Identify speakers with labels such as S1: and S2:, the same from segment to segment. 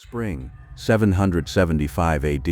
S1: Spring, 775 AD,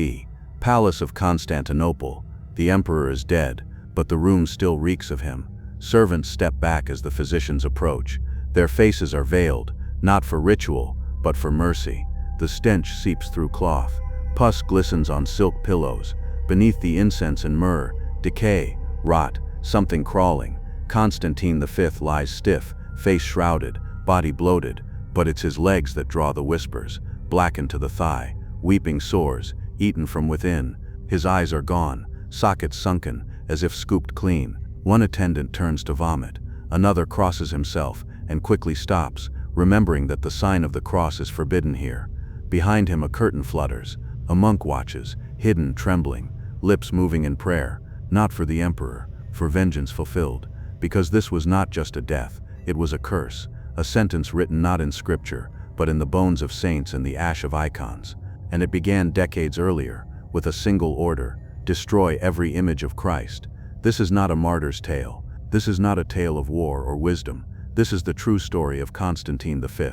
S1: Palace of Constantinople. The emperor is dead, but the room still reeks of him. Servants step back as the physicians approach. Their faces are veiled, not for ritual, but for mercy. The stench seeps through cloth. Pus glistens on silk pillows. Beneath the incense and myrrh, decay, rot, something crawling. Constantine V lies stiff, face shrouded, body bloated, but it's his legs that draw the whispers, blackened to the thigh, weeping sores, eaten from within. His eyes are gone, sockets sunken, as if scooped clean. One attendant turns to vomit. Another crosses himself and quickly stops, remembering that the sign of the cross is forbidden here. Behind him a curtain flutters. A monk watches, hidden, trembling, lips moving in prayer, not for the emperor, for vengeance fulfilled. Because this was not just a death, it was a curse, a sentence written not in scripture, but in the bones of saints and the ash of icons. And it began decades earlier, with a single order: destroy every image of Christ. This is not a martyr's tale. This is not a tale of war or wisdom. This is the true story of Constantine V,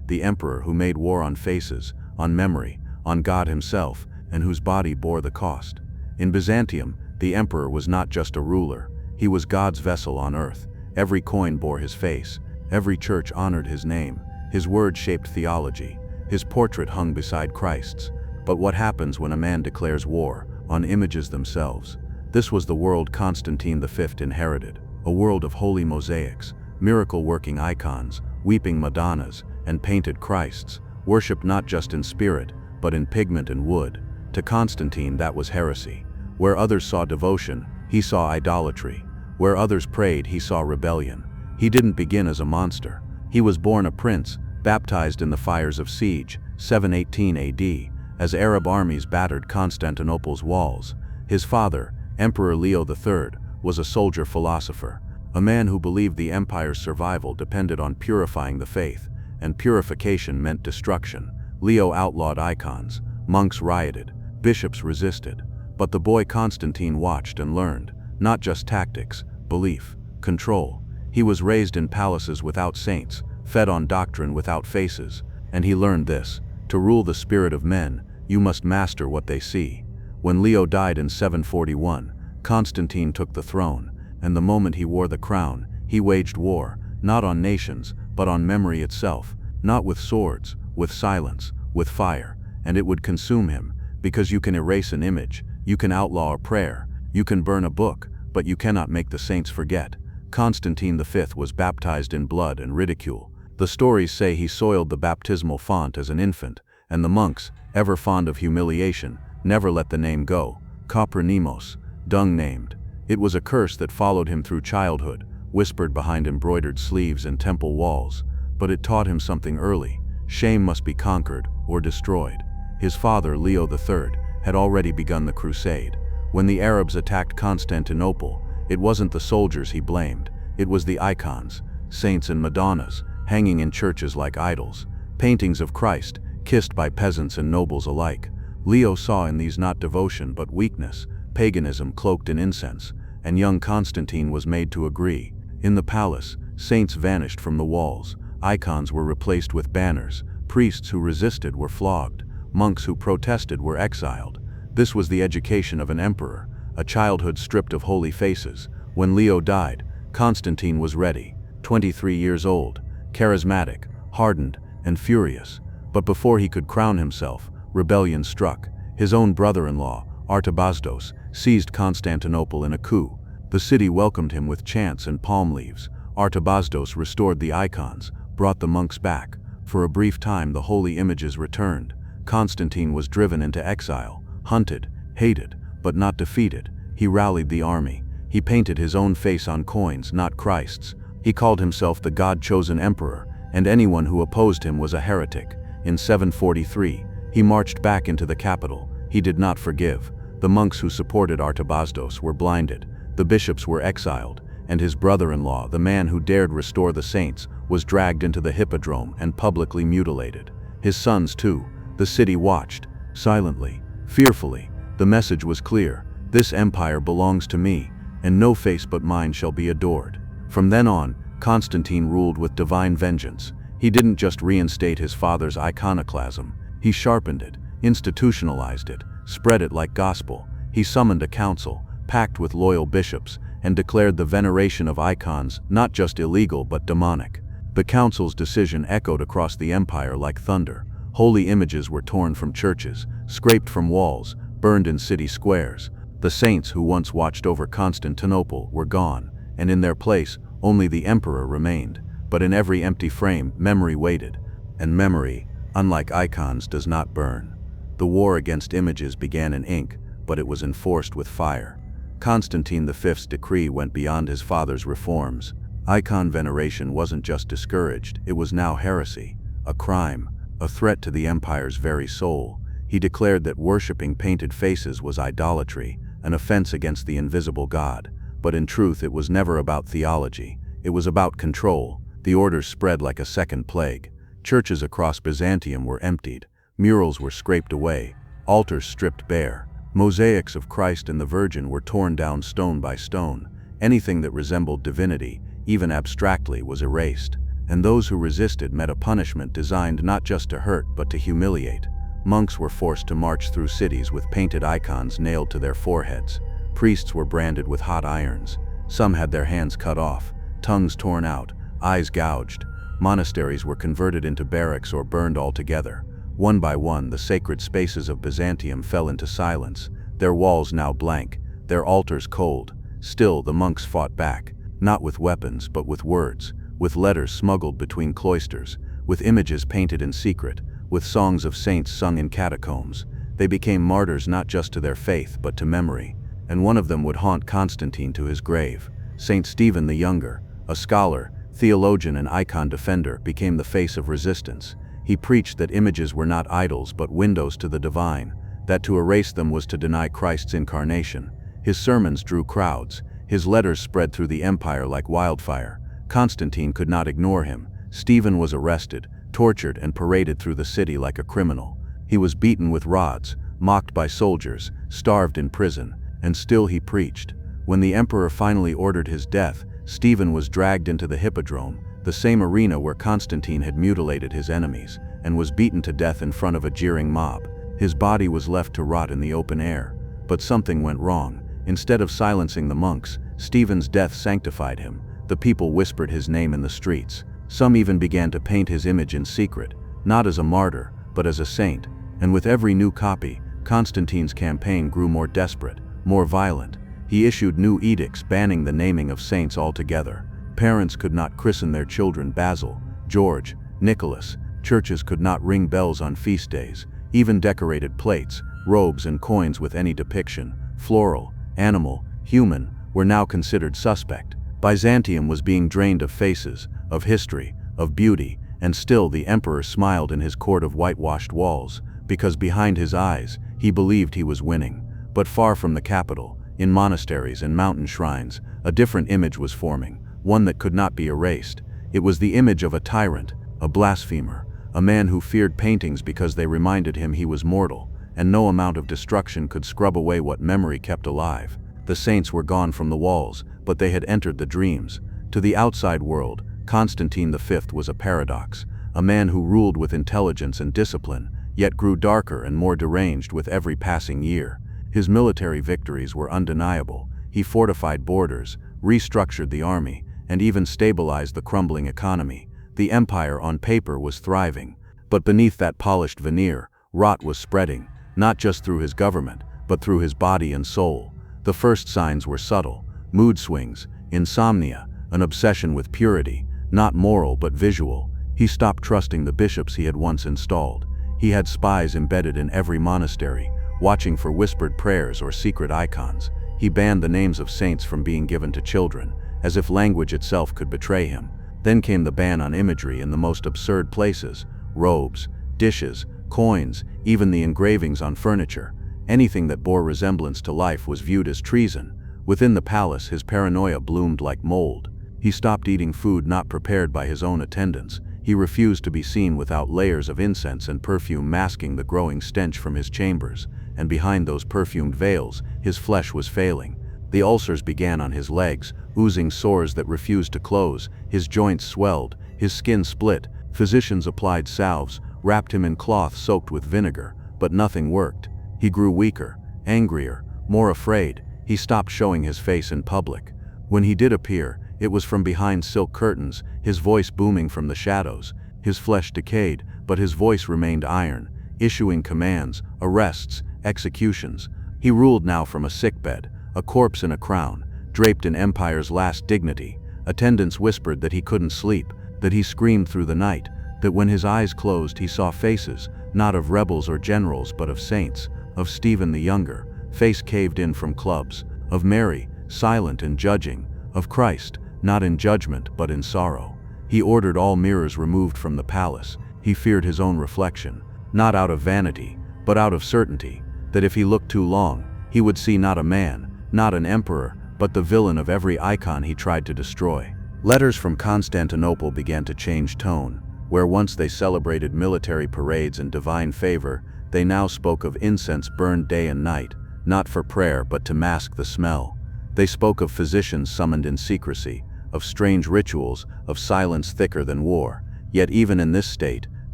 S1: the emperor who made war on faces, on memory, on God himself, and whose body bore the cost. In Byzantium, the emperor was not just a ruler. He was God's vessel on earth. Every coin bore his face. Every church honored his name. His word shaped theology. His portrait hung beside Christ's. But what happens when a man declares war on images themselves? This was the world Constantine V inherited, a world of holy mosaics, miracle-working icons, weeping Madonnas, and painted Christs, worshipped not just in spirit, but in pigment and wood. To Constantine, that was heresy. Where others saw devotion, he saw idolatry. Where others prayed, he saw rebellion. He didn't begin as a monster. He was born a prince, baptized in the fires of siege, 718 AD, as Arab armies battered Constantinople's walls. His father, Emperor Leo III, was a soldier philosopher, a man who believed the empire's survival depended on purifying the faith, and purification meant destruction. Leo outlawed icons, monks rioted, bishops resisted. But the boy Constantine watched and learned, not just tactics, belief, control. He was raised in palaces without saints, fed on doctrine without faces, and he learned this: to rule the spirit of men, you must master what they see. When Leo died in 741, Constantine took the throne, and the moment he wore the crown, he waged war, not on nations, but on memory itself, not with swords, with silence, with fire, and it would consume him, because you can erase an image, you can outlaw a prayer, you can burn a book, but you cannot make the saints forget. Constantine V was baptized in blood and ridicule. The stories say he soiled the baptismal font as an infant, and the monks, ever fond of humiliation, never let the name go. Kopronimos, dung named. It was a curse that followed him through childhood, whispered behind embroidered sleeves and temple walls. But it taught him something early: shame must be conquered or destroyed. His father, Leo III, had already begun the crusade. When the Arabs attacked Constantinople, it wasn't the soldiers he blamed, it was the icons, saints and Madonnas, hanging in churches like idols, paintings of Christ, kissed by peasants and nobles alike. Leo saw in these not devotion but weakness, paganism cloaked in incense, and young Constantine was made to agree. In the palace, saints vanished from the walls, icons were replaced with banners, priests who resisted were flogged, monks who protested were exiled. This was the education of an emperor, a childhood stripped of holy faces. When Leo died, Constantine was ready, 23 years old, charismatic, hardened, and furious. But before he could crown himself, rebellion struck. His own brother-in-law, Artabazdos, seized Constantinople in a coup. The city welcomed him with chants and palm leaves. Artabazdos restored the icons, brought the monks back. For a brief time the holy images returned. Constantine was driven into exile, hunted, hated, but not defeated. He rallied the army. He painted his own face on coins, not Christ's. He called himself the God-chosen emperor, and anyone who opposed him was a heretic. In 743, he marched back into the capital. He did not forgive. The monks who supported Artabazdos were blinded. The bishops were exiled, and his brother-in-law, the man who dared restore the saints, was dragged into the hippodrome and publicly mutilated. His sons too. The city watched, silently, fearfully. The message was clear: this empire belongs to me, and no face but mine shall be adored. From then on, Constantine ruled with divine vengeance. He didn't just reinstate his father's iconoclasm, He sharpened it, institutionalized it, spread it like gospel. He summoned a council, packed with loyal bishops, and declared the veneration of icons not just illegal but demonic. The council's decision echoed across the empire like thunder. Holy images were torn from churches, scraped from walls, burned in city squares. The saints who once watched over Constantinople were gone, and in their place, only the emperor remained. But in every empty frame, memory waited. And memory, unlike icons, does not burn. The war against images began in ink, but it was enforced with fire. Constantine V's decree went beyond his father's reforms. Icon veneration wasn't just discouraged, it was now heresy, a crime, a threat to the empire's very soul. He declared that worshipping painted faces was idolatry, an offense against the invisible God. But in truth, it was never about theology. It was about control. The orders spread like a second plague. Churches across Byzantium were emptied. Murals were scraped away. Altars stripped bare. Mosaics of Christ and the Virgin were torn down stone by stone. Anything that resembled divinity, even abstractly, was erased. And those who resisted met a punishment designed not just to hurt but to humiliate. Monks were forced to march through cities with painted icons nailed to their foreheads. Priests were branded with hot irons. Some had their hands cut off, tongues torn out, eyes gouged. Monasteries were converted into barracks or burned altogether. One by one, the sacred spaces of Byzantium fell into silence, their walls now blank, their altars cold. Still, the monks fought back, not with weapons but with words, with letters smuggled between cloisters, with images painted in secret, with songs of saints sung in catacombs. They became martyrs not just to their faith but to memory, and one of them would haunt Constantine to his grave. Saint Stephen the Younger, a scholar, theologian and icon defender, became the face of resistance. He preached that images were not idols but windows to the divine, that to erase them was to deny Christ's incarnation. His sermons drew crowds. His letters spread through the empire like wildfire. Constantine could not ignore him. Stephen was arrested, tortured, and paraded through the city like a criminal. He was beaten with rods, mocked by soldiers, starved in prison, and still he preached. When the emperor finally ordered his death, Stephen was dragged into the hippodrome, the same arena where Constantine had mutilated his enemies, and was beaten to death in front of a jeering mob. His body was left to rot in the open air. But something went wrong. Instead of silencing the monks, Stephen's death sanctified him. The people whispered his name in the streets. Some even began to paint his image in secret, not as a martyr, but as a saint. And with every new copy, Constantine's campaign grew more desperate, more violent. He issued new edicts banning the naming of saints altogether. Parents could not christen their children Basil, George, Nicholas. Churches could not ring bells on feast days. Even decorated plates, robes, and coins with any depiction, floral, animal, human, were now considered suspect. Byzantium was being drained of faces, of history, of beauty, and still the emperor smiled in his court of whitewashed walls, because behind his eyes, he believed he was winning. But far from the capital, in monasteries and mountain shrines, a different image was forming, one that could not be erased. It was the image of a tyrant, a blasphemer, a man who feared paintings because they reminded him he was mortal, and no amount of destruction could scrub away what memory kept alive. The saints were gone from the walls, but they had entered the dreams. To the outside world, Constantine V was a paradox, a man who ruled with intelligence and discipline, yet grew darker and more deranged with every passing year. His military victories were undeniable. He fortified borders, restructured the army, and even stabilized the crumbling economy. The empire on paper was thriving, but beneath that polished veneer, rot was spreading, not just through his government, but through his body and soul. The first signs were subtle: mood swings, insomnia, an obsession with purity, not moral but visual. He stopped trusting the bishops he had once installed. He had spies embedded in every monastery, watching for whispered prayers or secret icons. He banned the names of saints from being given to children, as if language itself could betray him. Then came the ban on imagery in the most absurd places: robes, dishes, coins, even the engravings on furniture. Anything that bore resemblance to life was viewed as treason. Within the palace, his paranoia bloomed like mold. He stopped eating food not prepared by his own attendants. He refused to be seen without layers of incense and perfume masking the growing stench from his chambers. And behind those perfumed veils, his flesh was failing. The ulcers began on his legs, oozing sores that refused to close. His joints swelled, his skin split. Physicians applied salves, wrapped him in cloth soaked with vinegar, but nothing worked. He grew weaker, angrier, more afraid. He stopped showing his face in public. When he did appear, it was from behind silk curtains, his voice booming from the shadows. His flesh decayed, but his voice remained iron, issuing commands, arrests, executions. He ruled now from a sickbed, a corpse in a crown, draped in empire's last dignity. Attendants whispered that he couldn't sleep, that he screamed through the night, that when his eyes closed he saw faces, not of rebels or generals but of saints, of Stephen the Younger, face caved in from clubs, of Mary, silent and judging, of Christ, not in judgment but in sorrow. He ordered all mirrors removed from the palace. He feared his own reflection, not out of vanity, but out of certainty, that if he looked too long, he would see not a man, not an emperor, but the villain of every icon he tried to destroy. Letters from Constantinople began to change tone. Where once they celebrated military parades and divine favor, they now spoke of incense burned day and night, not for prayer but to mask the smell. They spoke of physicians summoned in secrecy, of strange rituals, of silence thicker than war. Yet even in this state,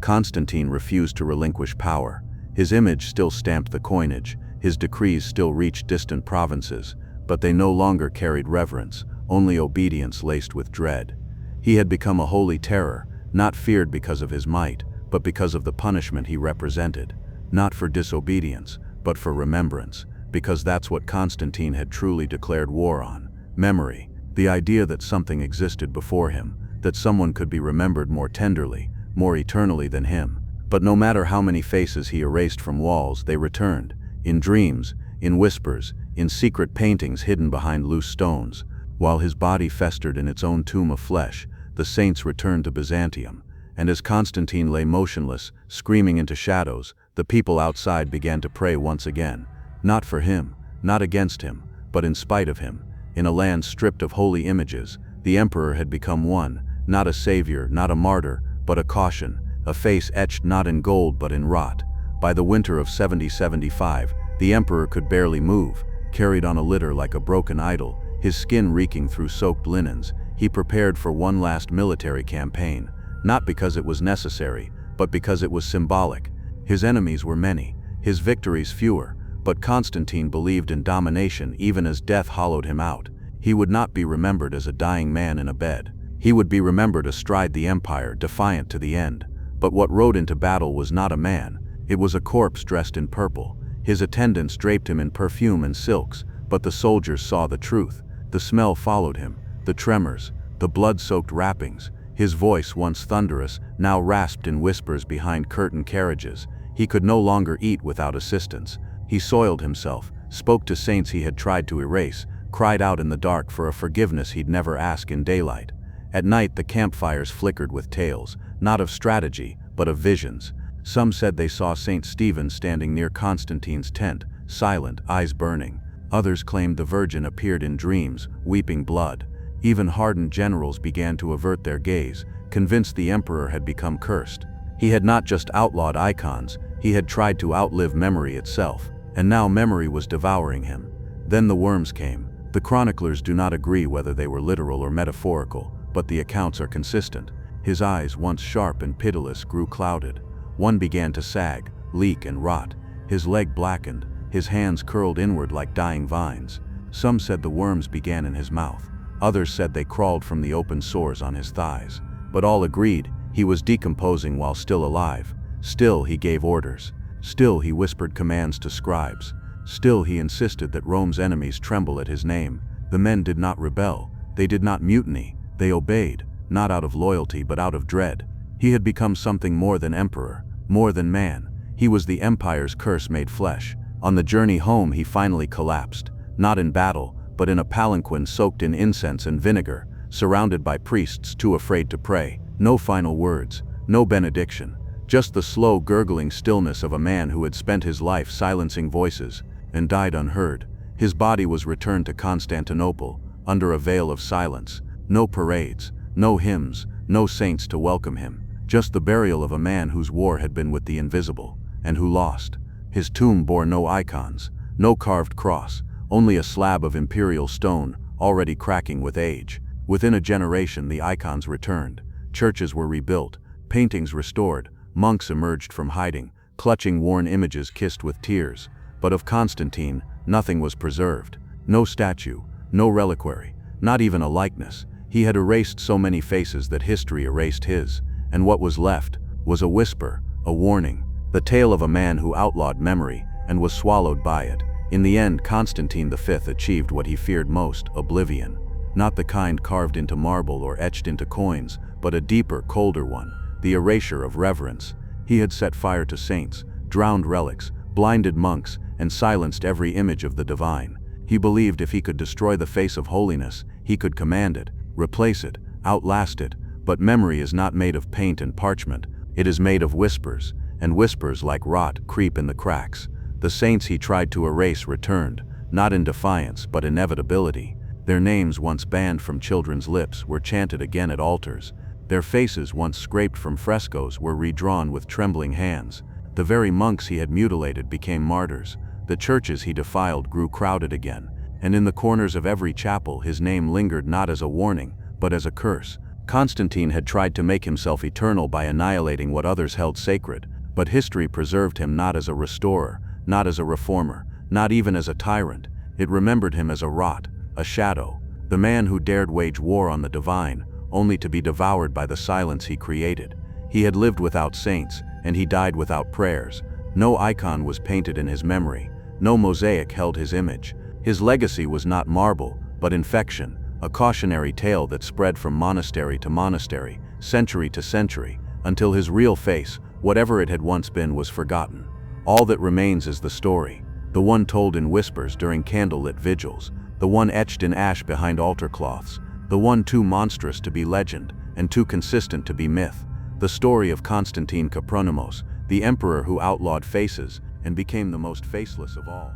S1: Constantine refused to relinquish power. His image still stamped the coinage, his decrees still reached distant provinces, but they no longer carried reverence, only obedience laced with dread. He had become a holy terror, not feared because of his might, but because of the punishment he represented. Not for disobedience, but for remembrance, because that's what Constantine had truly declared war on. Memory, the idea that something existed before him, that someone could be remembered more tenderly, more eternally than him. But no matter how many faces he erased from walls, they returned, in dreams, in whispers, in secret paintings hidden behind loose stones. While his body festered in its own tomb of flesh, the saints returned to Byzantium, and as Constantine lay motionless, screaming into shadows, the people outside began to pray once again. Not for him, not against him, but in spite of him. In a land stripped of holy images, the emperor had become one, not a savior, not a martyr, but a caution, a face etched not in gold but in rot. By the winter of 70-75, the emperor could barely move, carried on a litter like a broken idol, his skin reeking through soaked linens. He prepared for one last military campaign, not because it was necessary, but because it was symbolic. His enemies were many, his victories fewer, but Constantine believed in domination even as death hollowed him out. He would not be remembered as a dying man in a bed. He would be remembered astride the empire, defiant to the end. But what rode into battle was not a man, it was a corpse dressed in purple. His attendants draped him in perfume and silks, but the soldiers saw the truth. The smell followed him, the tremors, the blood-soaked wrappings. His voice, once thunderous, now rasped in whispers behind curtained carriages. He could no longer eat without assistance. He soiled himself, spoke to saints he had tried to erase, cried out in the dark for a forgiveness he'd never ask in daylight. At night the campfires flickered with tales, not of strategy, but of visions. Some said they saw St. Stephen standing near Constantine's tent, silent, eyes burning. Others claimed the Virgin appeared in dreams, weeping blood. Even hardened generals began to avert their gaze, convinced the emperor had become cursed. He had not just outlawed icons, he had tried to outlive memory itself, and now memory was devouring him. Then the worms came. The chroniclers do not agree whether they were literal or metaphorical, but the accounts are consistent. His eyes, once sharp and pitiless, grew clouded. One began to sag, leak and rot. His leg blackened, his hands curled inward like dying vines. Some said the worms began in his mouth. Others said they crawled from the open sores on his thighs. But all agreed, he was decomposing while still alive. Still he gave orders. Still he whispered commands to scribes. Still he insisted that Rome's enemies tremble at his name. The men did not rebel. They did not mutiny. They obeyed, not out of loyalty but out of dread. He had become something more than emperor, more than man. He was the empire's curse made flesh. On the journey home he finally collapsed, not in battle, but in a palanquin soaked in incense and vinegar, surrounded by priests too afraid to pray. No final words, no benediction, just the slow gurgling stillness of a man who had spent his life silencing voices and died unheard. His body was returned to Constantinople, under a veil of silence. No parades, no hymns, no saints to welcome him, just the burial of a man whose war had been with the invisible, and who lost. His tomb bore no icons, no carved cross, only a slab of imperial stone, already cracking with age. Within a generation the icons returned. Churches were rebuilt, paintings restored, Monks emerged from hiding, clutching worn images kissed with tears. But of Constantine, nothing was preserved. No statue, no reliquary, not even a likeness. He had erased so many faces that history erased his, and what was left was a whisper, a warning, the tale of a man who outlawed memory and was swallowed by it. In the end, Constantine V achieved what he feared most, oblivion. Not the kind carved into marble or etched into coins, but a deeper, colder one, the erasure of reverence. He had set fire to saints, drowned relics, blinded monks, and silenced every image of the divine. He believed if he could destroy the face of holiness, he could command it, replace it, outlast it. But memory is not made of paint and parchment. It is made of whispers, and whispers like rot creep in the cracks. The saints he tried to erase returned, not in defiance but inevitability. Their names, once banned from children's lips, were chanted again at altars. Their faces, once scraped from frescoes, were redrawn with trembling hands. The very monks he had mutilated became martyrs. The churches he defiled grew crowded again, and in the corners of every chapel his name lingered not as a warning, but as a curse. Constantine had tried to make himself eternal by annihilating what others held sacred, but history preserved him not as a restorer, not as a reformer, not even as a tyrant. It remembered him as a rot, a shadow, the man who dared wage war on the divine, only to be devoured by the silence he created. He had lived without saints, and he died without prayers. No icon was painted in his memory, no mosaic held his image. His legacy was not marble, but infection, a cautionary tale that spread from monastery to monastery, century to century, until his real face, whatever it had once been, was forgotten. All that remains is the story, the one told in whispers during candlelit vigils, the one etched in ash behind altar cloths, the one too monstrous to be legend and too consistent to be myth, the story of Constantine Copronymus, the emperor who outlawed faces and became the most faceless of all.